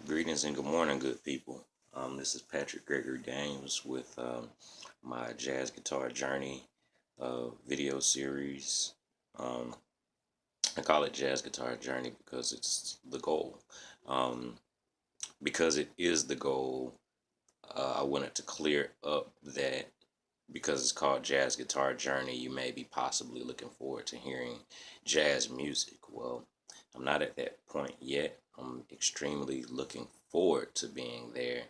Greetings and good morning, good people. This is Patrick Gregory Daniels with my jazz guitar journey video series. Um, I call it Jazz Guitar Journey because it's the goal. Um, because it is the goal, I wanted to clear up that because it's called Jazz Guitar Journey, you may be possibly looking forward to hearing jazz music. Well, I'm not at that point yet. I'm extremely looking forward to being there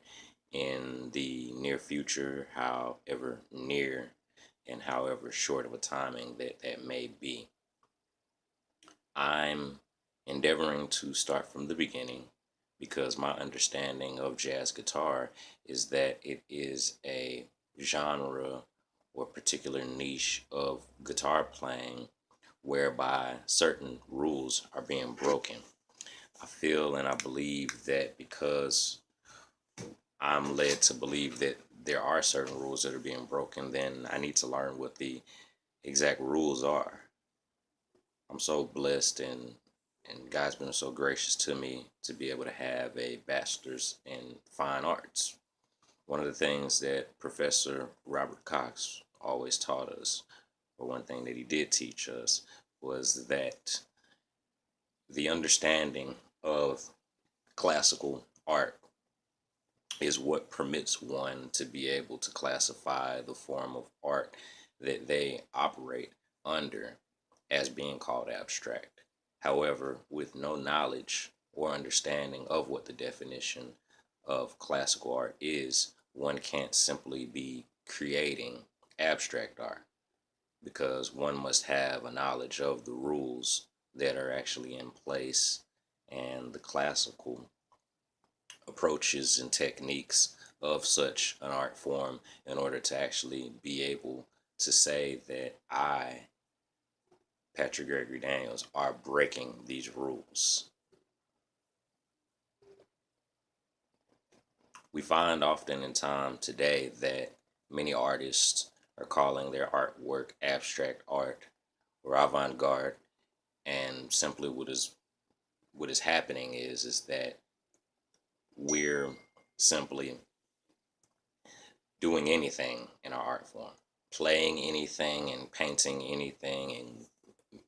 in the near future, however near and however short of a timing that may be. I'm endeavoring to start from the beginning because my understanding of jazz guitar is that it is a genre or particular niche of guitar playing whereby certain rules are being broken. I feel and I believe that because I'm led to believe that there are certain rules that are being broken, then I need to learn what the exact rules are. I'm so blessed and God's been so gracious to me to be able to have a bachelor's in fine arts. One of the things that Professor Robert Cox always taught us, or one thing that he did teach us, was that the understanding of classical art is what permits one to be able to classify the form of art that they operate under as being called abstract. However, with no knowledge or understanding of what the definition of classical art is, one can't simply be creating abstract art because one must have a knowledge of the rules that are actually in place and the classical approaches and techniques of such an art form in order to actually be able to say that I, Patrick Gregory Daniels, are breaking these rules. We find often in time today that many artists are calling their artwork abstract art or avant-garde, and simply what is happening is that we're simply doing anything in our art form, playing anything and painting anything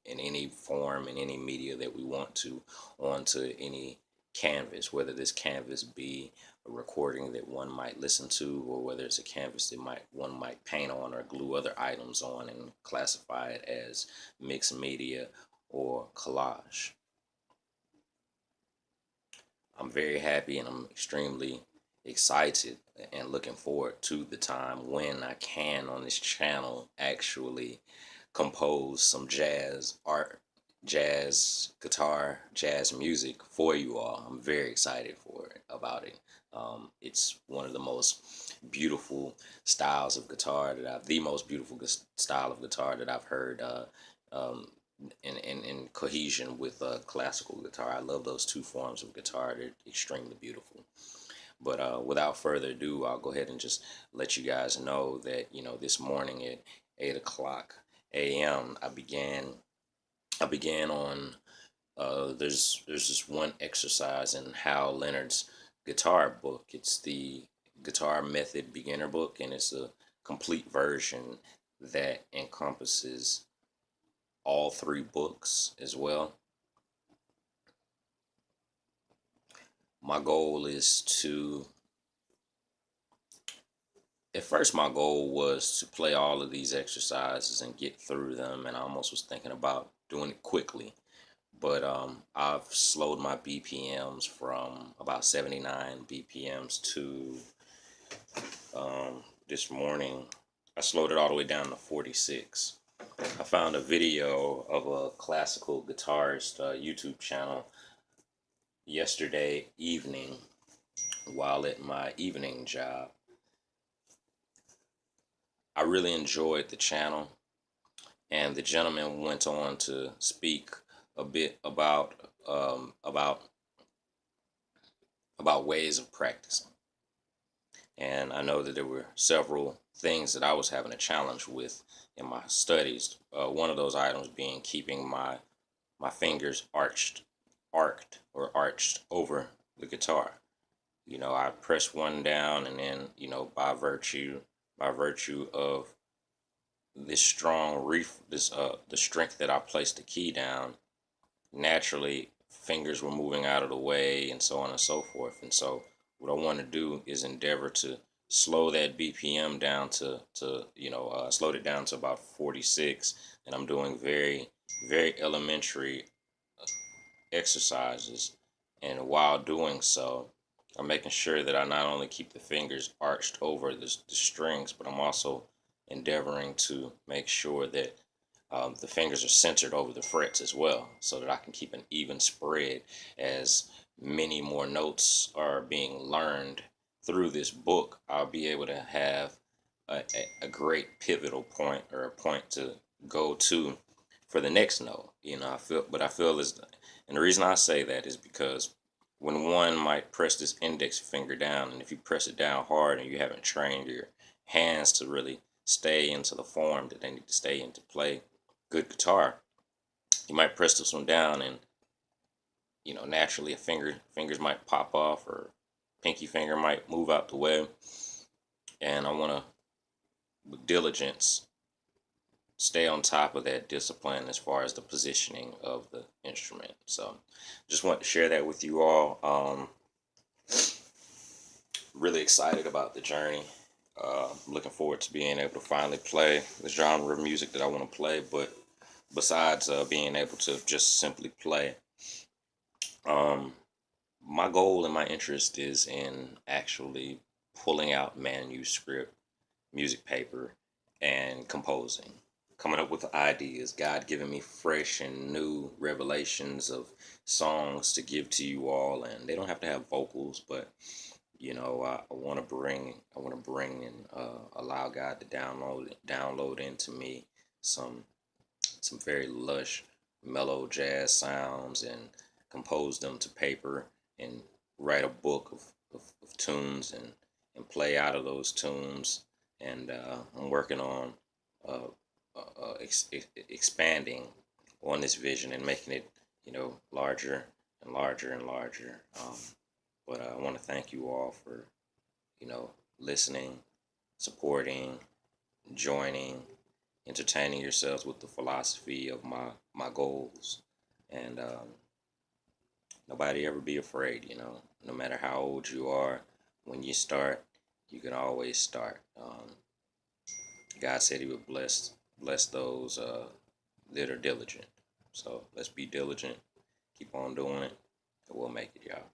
in any form, in any media that we want to, onto any canvas, whether this canvas be a recording that one might listen to, or whether it's a canvas that one might paint on or glue other items on and classify it as mixed media or collage. I'm very happy and I'm extremely excited and looking forward to the time when I can on this channel actually compose some jazz art, jazz guitar, jazz music for you all. I'm very excited about it. It's one of the most beautiful styles of guitar the most beautiful style of guitar that I've heard um, in cohesion with classical guitar. I love those two forms of guitar. They're extremely beautiful. But without further ado, I'll go ahead and just let you guys know that, this morning at 8 o'clock a.m. I began on there's this one exercise in Hal Leonard's guitar book. It's the Guitar Method Beginner book, and it's a complete version that encompasses all three books as well. My goal is to At first my goal was to play all of these exercises and get through them, and I almost was thinking about doing it quickly, but I've slowed my BPMs from about 79 BPMs to this morning I slowed it all the way down to 46. I found a video of a classical guitarist YouTube channel yesterday evening while at my evening job. I really enjoyed the channel, and the gentleman went on to speak a bit about ways of practicing. And I know that there were several things that I was having a challenge with in my studies. One of those items being keeping my fingers arched over the guitar. I press one down, and then by virtue of this strong reef, the strength that I placed the key down, naturally fingers were moving out of the way, and so on and so forth. And so what I want to do is endeavor to slow that BPM down to slowed it down to about 46, and I'm doing very, very elementary exercises. And while doing so, I'm making sure that I not only keep the fingers arched over the strings, but I'm also endeavoring to make sure that the fingers are centered over the frets as well, so that I can keep an even spread as many more notes are being learned through this book. I'll be able to have a great pivotal point, or a point to go to for the next note. I feel as, and the reason I say that is because when one might press this index finger down, and if you press it down hard and you haven't trained your hands to really stay into the form that they need to stay in to play good guitar, you might press this one down, and naturally fingers might pop off, or pinky finger might move out the way. And I want to, with diligence, stay on top of that discipline as far as the positioning of the instrument. So just want to share that with you all. Really excited about the journey. Looking forward to being able to finally play the genre of music that I want to play. But besides being able to just simply play, um, my goal and my interest is in actually pulling out manuscript music paper and composing, coming up with ideas, God giving me fresh and new revelations of songs to give to you all. And they don't have to have vocals, but I want to bring and allow God to download into me some very lush, mellow jazz sounds, and compose them to paper, and write a book of tunes, and play out of those tunes. And I'm working on uh, expanding on this vision and making it, larger and larger and larger. But I want to thank you all for, listening, supporting, joining, entertaining yourselves with the philosophy of my goals. And nobody ever be afraid. No matter how old you are, when you start, you can always start. God said He would bless those that are diligent. So let's be diligent, keep on doing it, and we'll make it, y'all.